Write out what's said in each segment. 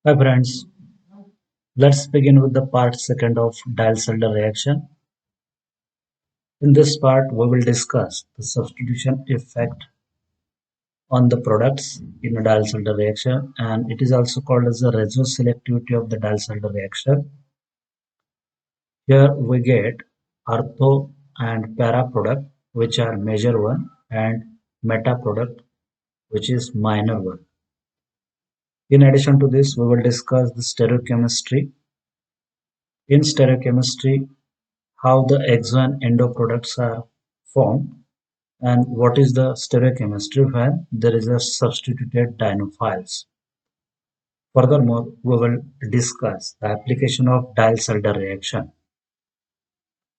Hi friends, let's begin with the part second of Diels-Alder reaction. In this part, we will discuss the substitution effect on the products in a Diels-Alder reaction, and it is also called as the ratio selectivity of the Diels-Alder reaction. Here we get ortho and para product, which are major one, and meta product, which is minor one. In addition to this, we will discuss the stereochemistry. In stereochemistry, how the exo and endo products are formed, and what is the stereochemistry when there is a substituted dinophiles. Furthermore, we will discuss the application of Diels-Alder reaction.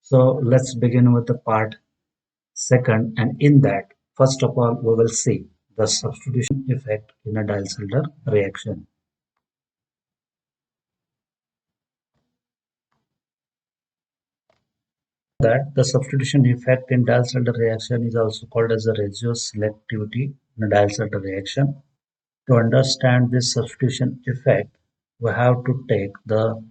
So let's begin with the part second, and in that, first of all, we will see the substitution effect in a Diels-Alder reaction. That the substitution effect in Diels-Alder reaction is also called as the ratio selectivity in a Diels-Alder reaction. To understand this substitution effect, we have to take the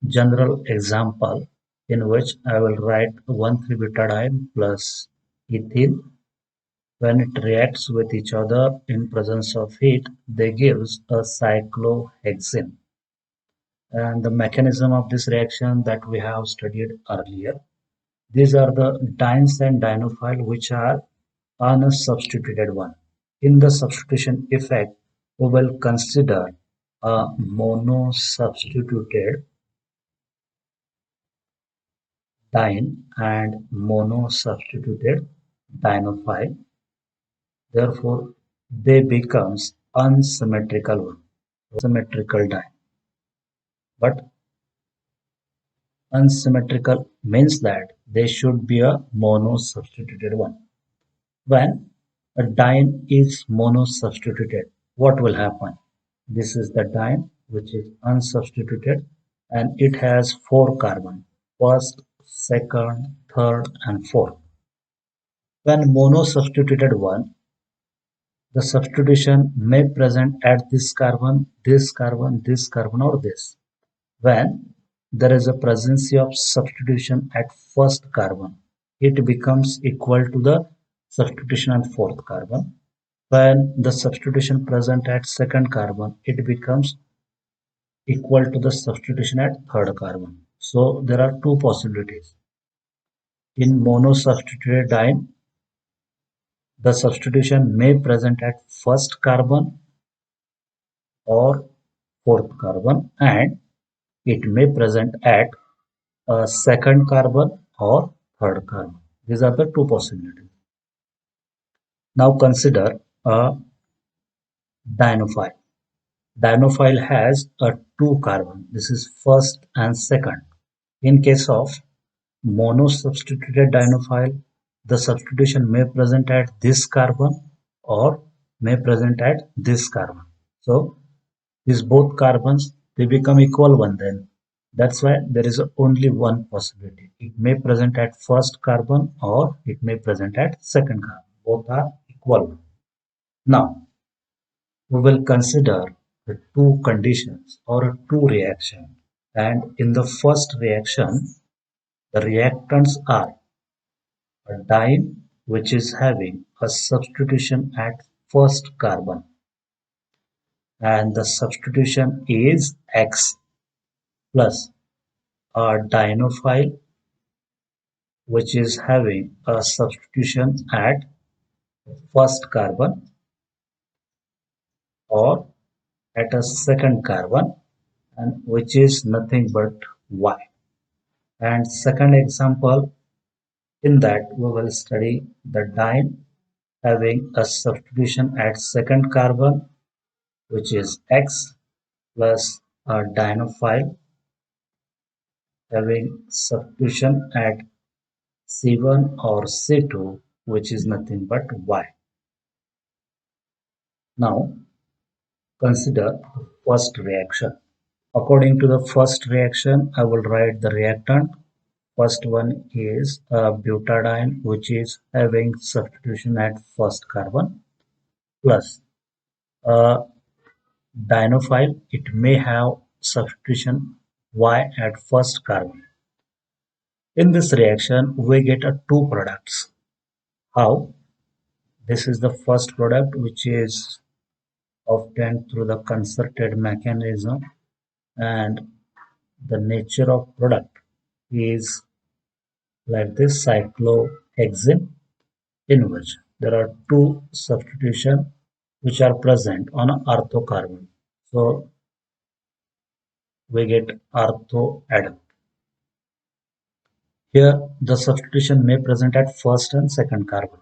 general example in which I will write 1,3-butadiene plus ethyl. When it reacts with each other in presence of heat, they gives a cyclohexene. And the mechanism of this reaction that we have studied earlier. These are the dienes and dienophile which are unsubstituted one. In the substitution effect, we will consider a monosubstituted diene and monosubstituted dienophile. Therefore, they becomes unsymmetrical one, symmetrical diene. But unsymmetrical means that they should be a monosubstituted one. When a diene is monosubstituted, what will happen? This is the diene which is unsubstituted and it has four carbon, first, second, third and fourth. When monosubstituted one, the substitution may present at this carbon, this carbon, this carbon or this. When there is a presence of substitution at first carbon, it becomes equal to the substitution at fourth carbon. When the substitution present at second carbon, it becomes equal to the substitution at third carbon. So there are two possibilities. In monosubstituted diene, the substitution may present at first carbon or fourth carbon, and it may present at a second carbon or third carbon. These are the two possibilities. Now consider a dienophile. Dienophile has a two carbon. This is first and second. In case of monosubstituted dienophile, the substitution may present at this carbon or may present at this carbon. So these both carbons, they become equal one then. That's why there is only one possibility. It may present at first carbon or it may present at second carbon. Both are equal. Now we will consider the two conditions or a two reaction. And in the first reaction, the reactants are a diene which is having a substitution at first carbon, and the substitution is X, plus a dienophile which is having a substitution at first carbon or at a second carbon, and which is nothing but Y. And second example, in that we will study the diene having a substitution at second carbon which is X, plus a dienophile having substitution at C1 or C2 which is nothing but Y. Now consider the first reaction. According to the first reaction, I will write the reactant. First one is butadiene which is having substitution at first carbon, plus uh, dienophile, it may have substitution Y at first carbon. In this reaction, we get a two products. How? This is the first product which is obtained through the concerted mechanism, and the nature of product is like this cyclohexene, in which there are two substitution which are present on a orthocarbon. So we get orthoadd. Here the substitution may present at first and second carbon.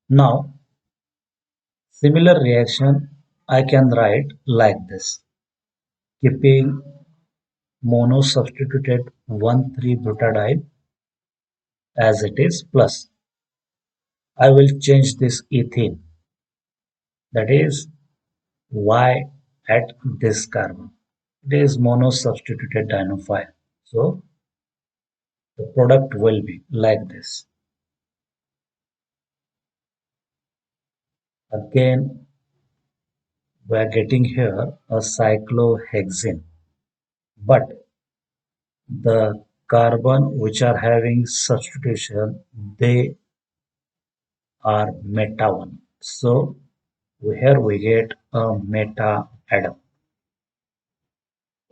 Now similar reaction I can write like this, keeping mono-substituted 1,3-butadiene as it is, plus I will change this ethene, that is Y at this carbon. It is mono-substituted dienophile. So the product will be like this. Again, we are getting here a cyclohexene, but the carbon which are having substitution, they are meta one. So here we get a meta atom.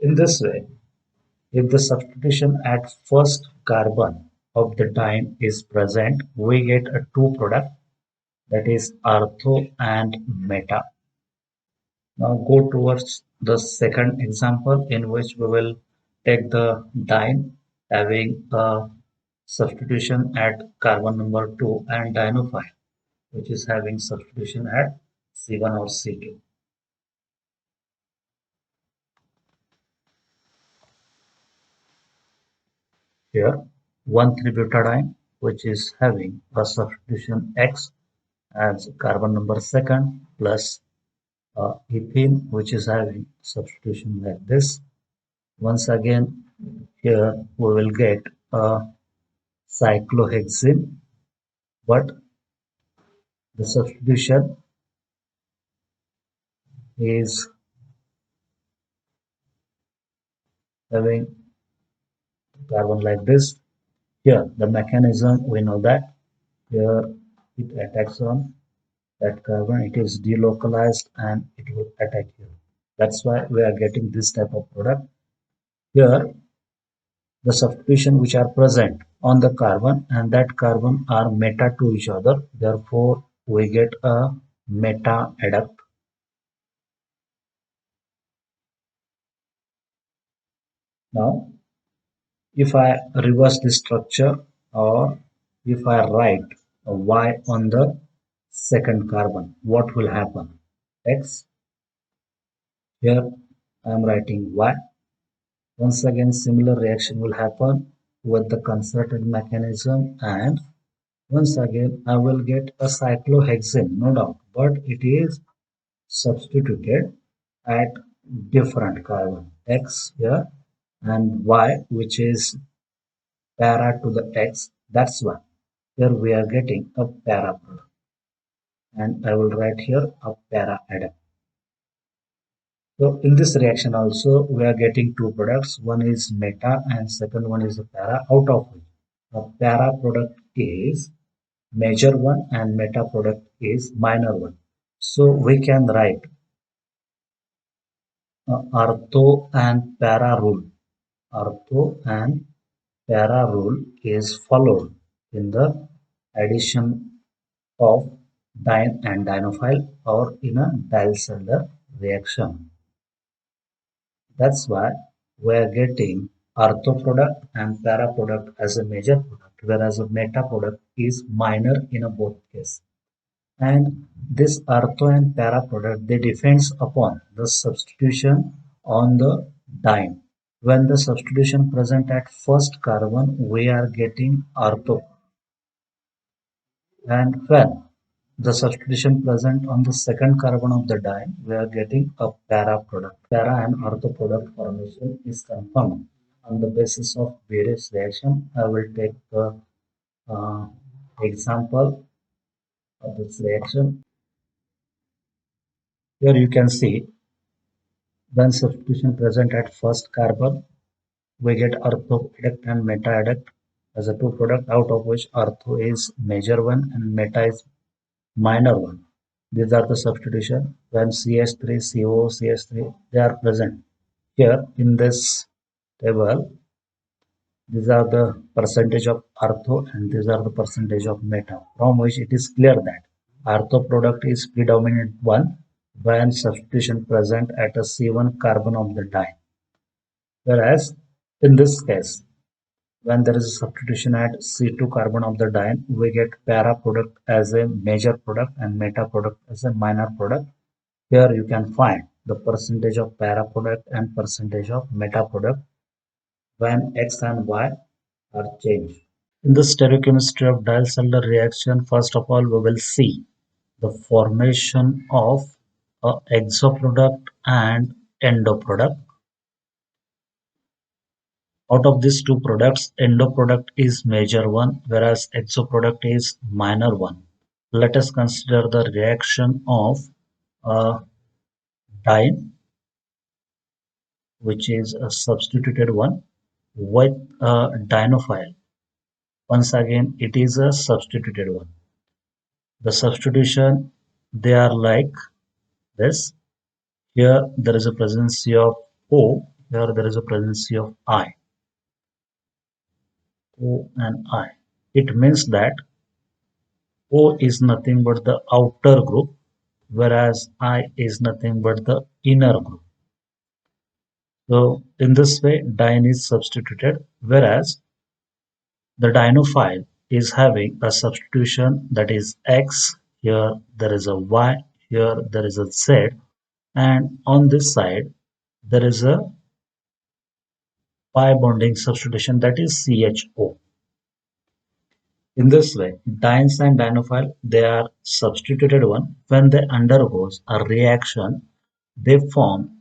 In this way, if the substitution at first carbon of the diene is present, we get a two product, that is ortho and meta. Now go towards the second example, in which we will take the diene having a substitution at carbon number 2 and dienophile which is having substitution at C1 or C2. Here 1,3-butadiene which is having a substitution X as carbon number second, plus ethene which is having substitution like this. Once again here we will get a cyclohexene, but the substitution is having carbon like this. Here the mechanism, we know that here it attacks on that carbon, it is delocalized and it will attack here. That's why we are getting this type of product. Here the substitution which are present on the carbon and that carbon are meta to each other, therefore we get a meta adduct. Now if I reverse the structure, or if I write a Y on the second carbon, what will happen? X. Here I am writing Y. Once again similar reaction will happen with the concerted mechanism, and once again I will get a cyclohexane, no doubt, but it is substituted at different carbon, X here and Y, which is para to the X. That's why here we are getting a para product, and I will write here a para atom. So in this reaction also we are getting two products. One is meta and second one is a para, out of which a para product is major one and meta product is minor one. So we can write ortho and para rule. Ortho and para rule is followed in the addition of diene and dienophile or in a Diels-Alder reaction. That's why we are getting ortho product and para product as a major product, whereas a meta product is minor in a both case. And this ortho and para product, they depends upon the substitution on the diene. When the substitution present at first carbon, we are getting ortho, and when the substitution present on the second carbon of the diene, we are getting a para product. Para and ortho product formation is confirmed on the basis of various reaction. I will take the uh, example of this reaction. Here you can see When substitution present at first carbon, we get ortho product and meta product as a two product, out of which ortho is major one and meta is minor one. These are the substitution when CH3, CO, CH3 they are present. Here in this table, these are the percentage of ortho and these are the percentage of meta, from which it is clear that ortho product is predominant one when substitution present at a C1 carbon of the diene. Whereas in this case, when there is a substitution at C2 carbon of the diene, we get para product as a major product and meta product as a minor product. Here you can find the percentage of para product and percentage of meta product when X and Y are changed. In the stereochemistry of Diels-Alder reaction, first of all, we will see the formation of a exoproduct and endoproduct. Out of these two products, endoproduct is major one, whereas exoproduct is minor one. Let us consider the reaction of a diene, which is a substituted one, with a dienophile. Once again, it is a substituted one. The substitution, they are like this. Here there is a presence of O, here there is a presence of I. O and I. It means that O is nothing but the outer group, whereas I is nothing but the inner group. So in this way, diene is substituted, whereas the dienophile is having a substitution that is X, here there is a Y, here there is a Z, and on this side there is a pi bonding substitution that is CHO. In this way, dienes and dienophile they are substituted one. When they undergoes a reaction, they form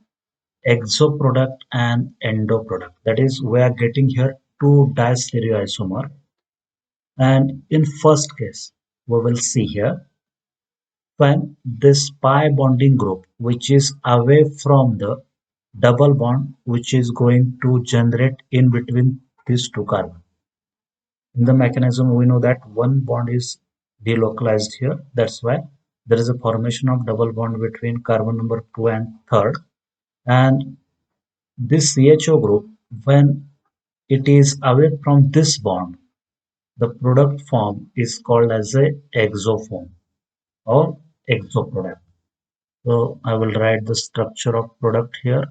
exoproduct and endoproduct. That is, we are getting here two distereoisomer. And in first case, we will see here when this pi bonding group, which is away from the double bond, which is going to generate in between these two carbons. In the mechanism, we know that one bond is delocalized here. That's why there is a formation of double bond between carbon number 2 and third. And this CHO group, when it is away from this bond, the product form is called as a exoform or exoproduct. So I will write the structure of product here.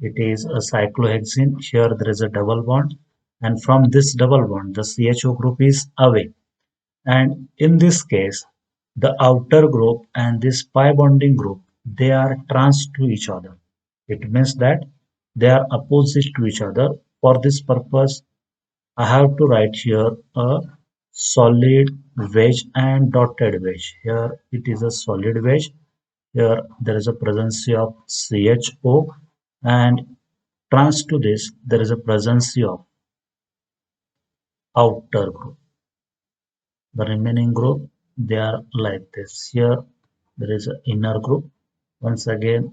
It is a cyclohexene. Here there is a double bond, and from this double bond the CHO group is away, and in this case the outer group and this pi bonding group they are trans to each other. It means that they are opposite to each other. For this purpose I have to write here a solid wedge and dotted wedge. Here it is a solid wedge. Here there is a presence of CHO, and trans to this there is a presence of outer group. The remaining group they are like this. Here there is an inner group. Once again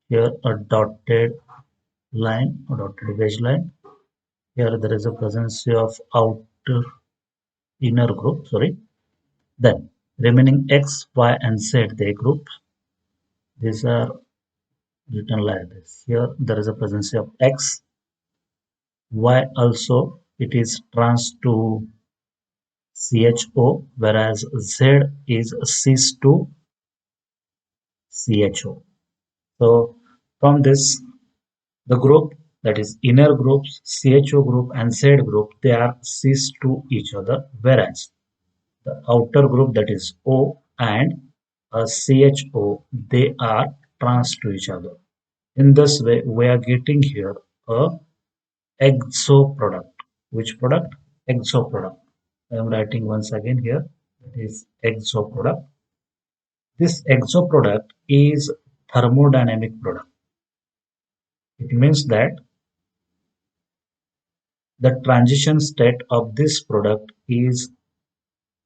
here a dotted line or dotted wedge line. Here there is a presence of outer inner group. Sorry. Then remaining X, Y, and Z they group. These are written like this. Here there is a presence of X, Y also it is trans to CHO, whereas Z is cis to CHO. So from this, the group that is inner groups, CHO group and Z group, they are cis to each other, whereas the outer group that is O and CHO, they are trans to each other. In this way, we are getting here a exoproduct. Which product? Exoproduct. I am writing once again here. It is exoproduct. This exoproduct is thermodynamic product. It means that the transition state of this product is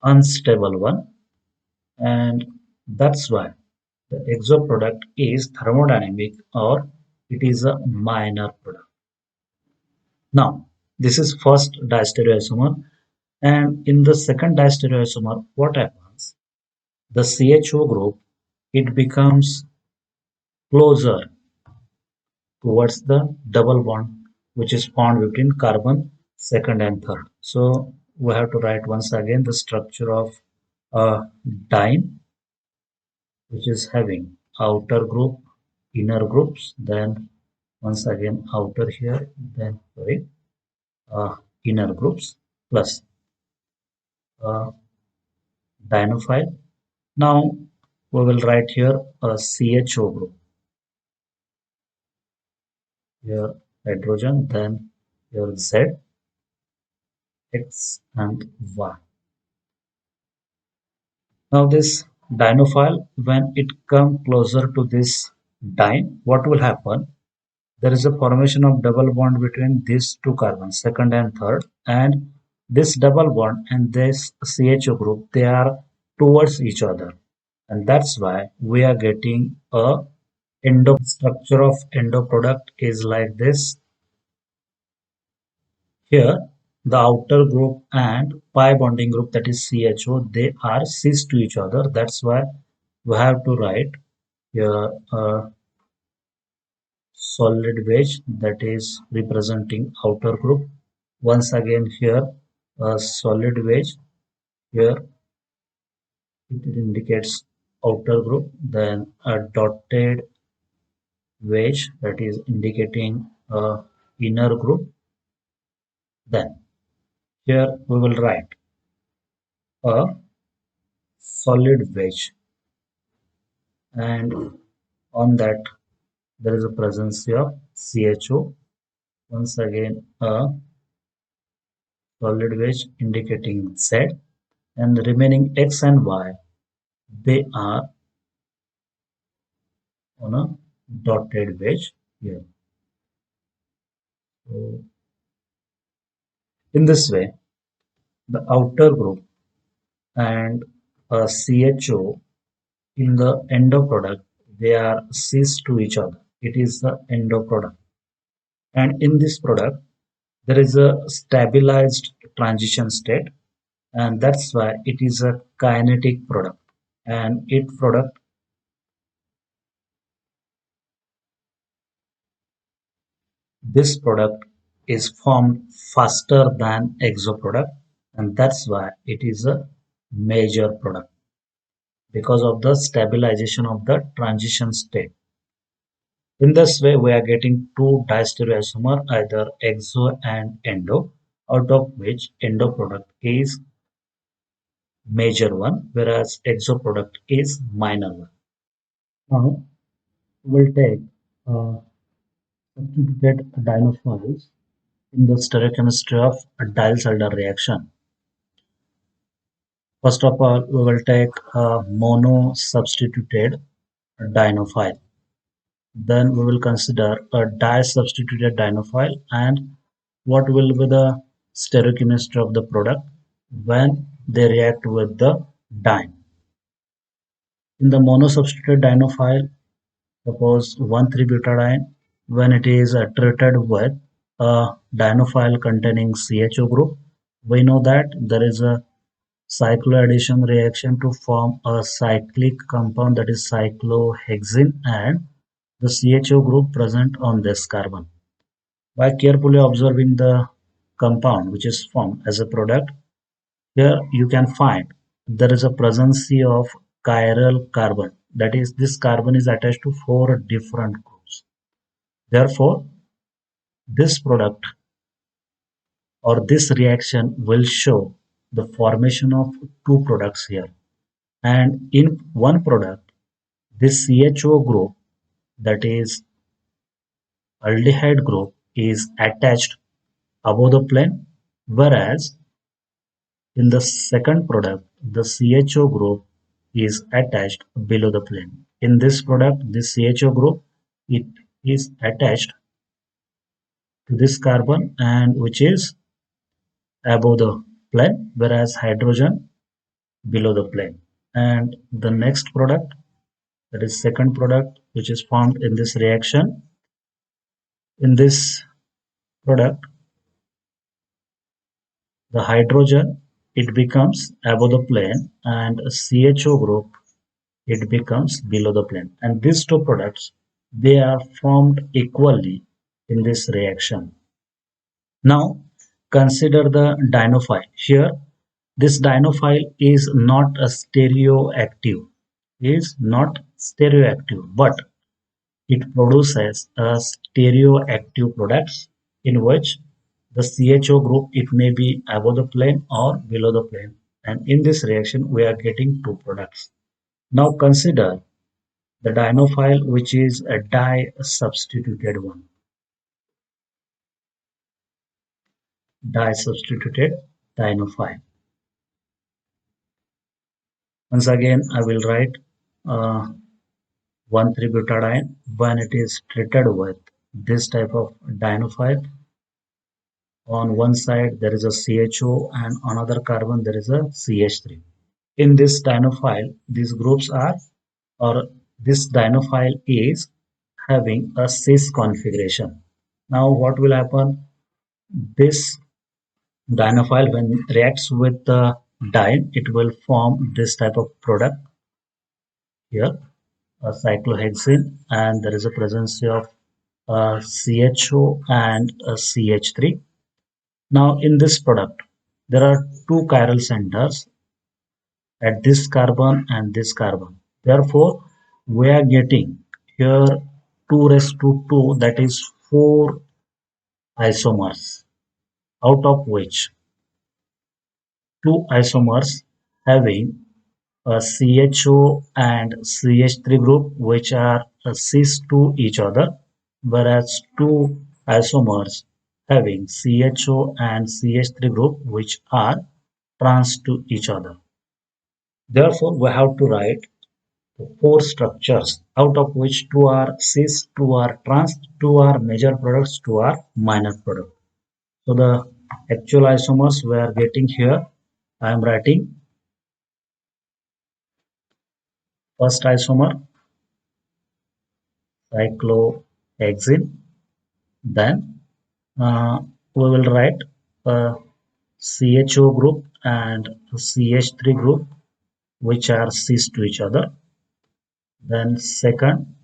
unstable one, and that's why the exoproduct is thermodynamic or it is a minor product. Now, this is first diastereoisomer, and in the second diastereoisomer, what happens? The CHO group, it becomes closer towards the double bond which is found between carbon second and third. So we have to write once again the structure of a diene, which is having outer group, inner groups, then once again outer here, then sorry, inner groups plus dienophile. Now we will write here a CHO group. Here hydrogen, then here Z, X and Y. Now this dienophile, when it comes closer to this diene, what will happen? There is a formation of double bond between these two carbons, second and third, and this double bond and this CHO group, they are towards each other, and that's why we are getting a endo structure of endo product is like this. Here, the outer group and pi bonding group, that is CHO, they are cis to each other. That's why we have to write here a solid wedge that is representing outer group. Once again here a solid wedge, here it indicates outer group, then a dotted wedge that is indicating a inner group. Then here we will write a solid wedge, and on that there is a presence of CHO. Once again a solid wedge indicating Z, and the remaining X and Y, they are on a dotted wedge here. So in this way, the outer group and a CHO in the endo product, they are cis to each other. It is the endo product. And in this product, there is a stabilized transition state, and that's why it is a kinetic product. And this product is formed faster than exo product, and that's why it is a major product because of the stabilization of the transition state. In this way, we are getting two diastereoisomer, either exo and endo, out of which endo product is major one, whereas exo product is minor one. Now, we'll take substituted dienophiles in the stereochemistry of a Diels-Alder reaction. First of all, we will take a mono-substituted dienophile. Then we will consider a di-substituted dienophile and what will be the stereochemistry of the product when they react with the diene. In the mono-substituted dienophile, suppose 1,3-butadiene, when it is treated with a dienophile containing CHO group, we know that there is a cycloaddition reaction to form a cyclic compound, that is cyclohexene, and the CHO group present on this carbon. By carefully observing the compound which is formed as a product, here you can find there is a presence of chiral carbon, that is this carbon is attached to 4 different groups. Therefore, this product or this reaction will show the formation of two products here, and in one product this CHO group, that is aldehyde group, is attached above the plane, whereas in the second product the CHO group is attached below the plane. In this product, this CHO group, it is attached to this carbon and which is above the plane, whereas hydrogen below the plane. And the next product, that is second product which is formed in this reaction, In this product, the hydrogen, it becomes above the plane, and a CHO group, it becomes below the plane. And these two products, they are formed equally in this reaction. Now consider the dinophile. Here this dinophile is not stereoactive, but it produces a stereoactive products in which the CHO group, it may be above the plane or below the plane, and in this reaction we are getting two products. Now consider the dinophile which is a di-substituted one. Di-substituted dinophile. Once again I will write uh, 1,3-butadiene when it is treated with this type of dinophile. On one side there is a CHO and another carbon there is a CH3. In this dinophile, these groups are, or this dinophile is having a cis configuration. Now what will happen? This dinophile when reacts with the diene, it will form this type of product here, a cyclohexene, and there is a presence of CHO and a CH3. Now in this product, there are two chiral centers at this carbon and this carbon. Therefore, we are getting here 2 raised to 2, that is 4 isomers, out of which 2 isomers having a CHO and CH3 group which are cis to each other, whereas 2 isomers having CHO and CH3 group which are trans to each other. Therefore, we have to write four structures, out of which two are cis, two are trans, two are major products, two are minor products. So the actual isomers we are getting here, I am writing first isomer cyclohexene, then we will write a CHO group and CH3 group which are cis to each other. Then second,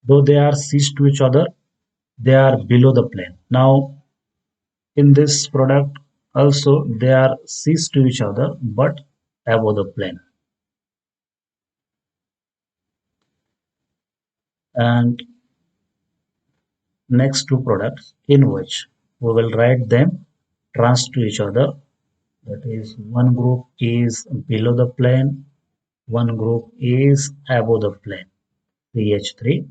though they are cis to each other, they are below the plane. Now in this product also they are cis to each other but above the plane. And next two products in which we will write them trans to each other, that is one group is below the plane, one group is above the plane, CH3.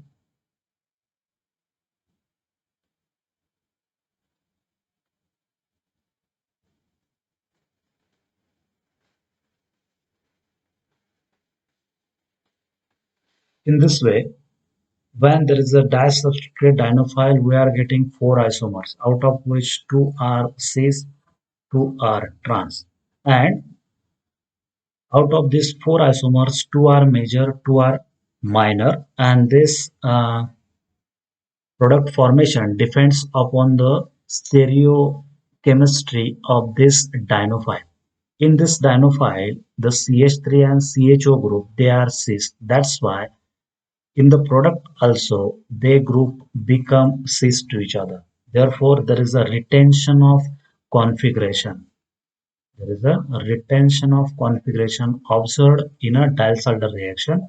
In this way, when there is a di-substituted dinophile, we are getting four isomers, out of which two are cis, two are trans. And out of these four isomers, two are major, two are minor, and this product formation depends upon the stereochemistry of this dinophile. In this dinophile, the CH3 and CHO group, they are cis. That's why in the product also, they group become cis to each other. Therefore, there is a retention of configuration. There is a retention of configuration observed in a Diels-Alder reaction.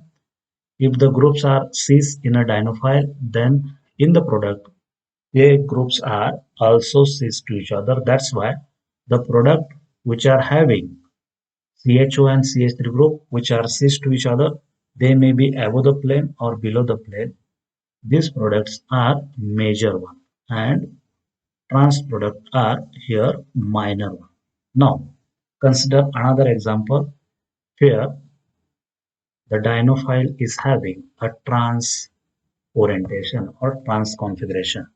If the groups are cis in a dinophile, then in the product, the groups are also cis to each other. That's why the product which are having CHO and CH3 group which are cis to each other, they may be above the plane or below the plane. These products are major one and trans products are here minor one. Now consider another example. Here the dinophile is having a trans orientation or trans configuration.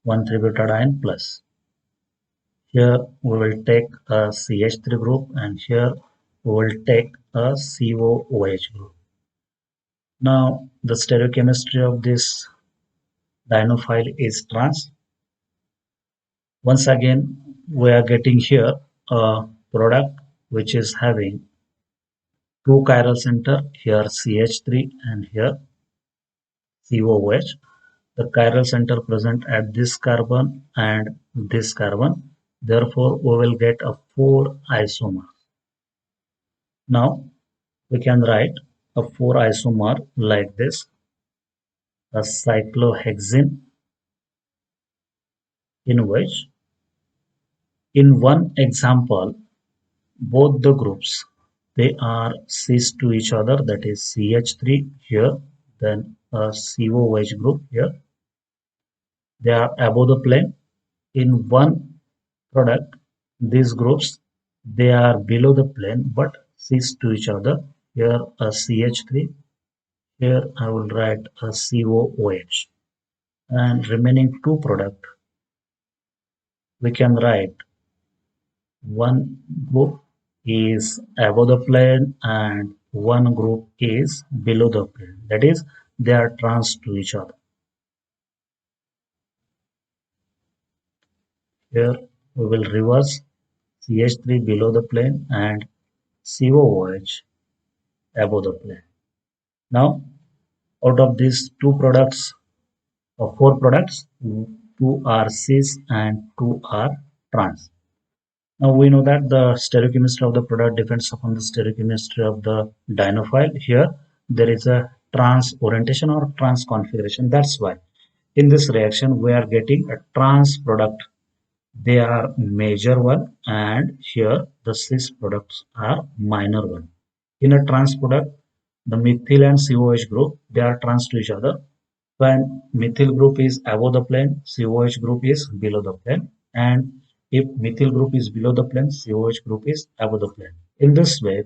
1,3-butadiene plus. Here we will take a CH3 group and here we will take a COOH group. Now the stereochemistry of this dienophile is trans. Once again, we are getting here a product which is having two chiral center, here CH3 and here COOH. The chiral center present at this carbon and this carbon. Therefore, we will get a 4 isomer. Now, we can write a 4 isomer like this, a cyclohexene, in which in one example both the groups, they are cis to each other, that is CH3 here, then a COOH group here. They are above the plane. In one product, these groups, they are below the plane but cis to each other. Here a CH3, here I will write a COOH. And remaining two product, we can write one group is above the plane and one group is below the plane. That is, they are trans to each other. Here we will reverse CH3 below the plane and COOH above the plane. Now, out of these two products or four products, two are cis and two are trans. Now we know that the stereochemistry of the product depends upon the stereochemistry of the dienophile. Here there is a trans orientation or trans configuration. That's why in this reaction we are getting a trans product. They are major one and here the cis products are minor one. In a trans product, the methyl and COH group, they are trans to each other. When methyl group is above the plane, COH group is below the plane, and if methyl group is below the plane, COH group is above the plane. In this way,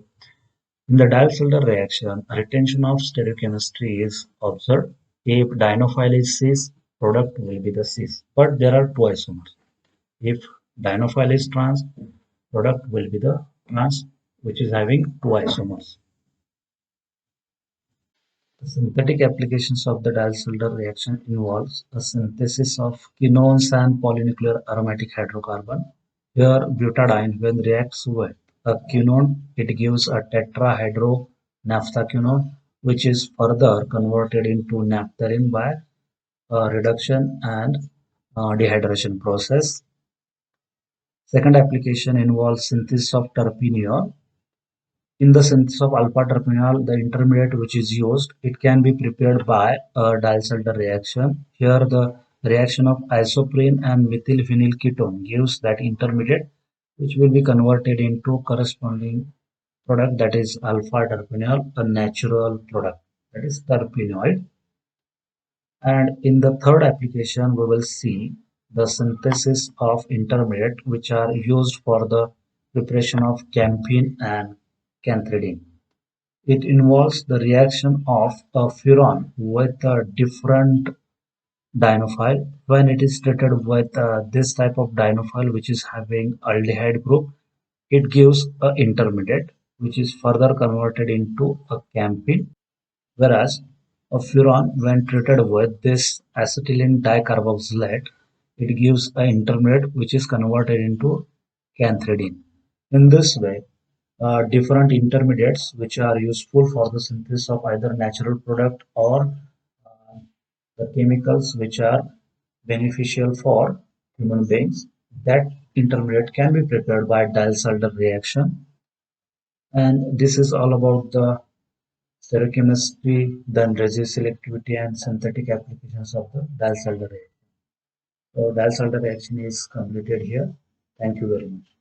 in the Diels-Alder reaction, retention of stereochemistry is observed. If dienophile is cis, product will be the cis. But there are two isomers. If dienophile is trans, product will be the trans, which is having two isomers. The synthetic applications of the Diels-Alder reaction involves the synthesis of quinones and polynuclear aromatic hydrocarbon. Here, butadiene, when reacts with a quinone, it gives a tetrahydronaphthquinone, which is further converted into naphthalene by reduction and dehydration process. Second application involves synthesis of terpineol. In the synthesis of alpha-terpineol, the intermediate which is used, it can be prepared by a Diels-Alder reaction. Here the reaction of isoprene and methylphenyl ketone gives that intermediate which will be converted into corresponding product, that is alpha-terpineol, a natural product, that is terpenoid. And in the third application, we will see the synthesis of intermediate which are used for the preparation of camphene and cantharidin. It involves the reaction of a furan with a different dienophile. When it is treated with this type of dienophile which is having aldehyde group, it gives a intermediate which is further converted into a camphene, whereas a furan when treated with this acetylene dicarboxylate, it gives an intermediate which is converted into cantharidin. In this way, different intermediates which are useful for the synthesis of either natural product or the chemicals which are beneficial for human beings, that intermediate can be prepared by Diels-Alder reaction. And this is all about the stereochemistry, then resist selectivity and synthetic applications of the Diels-Alder reaction. So Diels-Alder reaction is completed here. Thank you very much.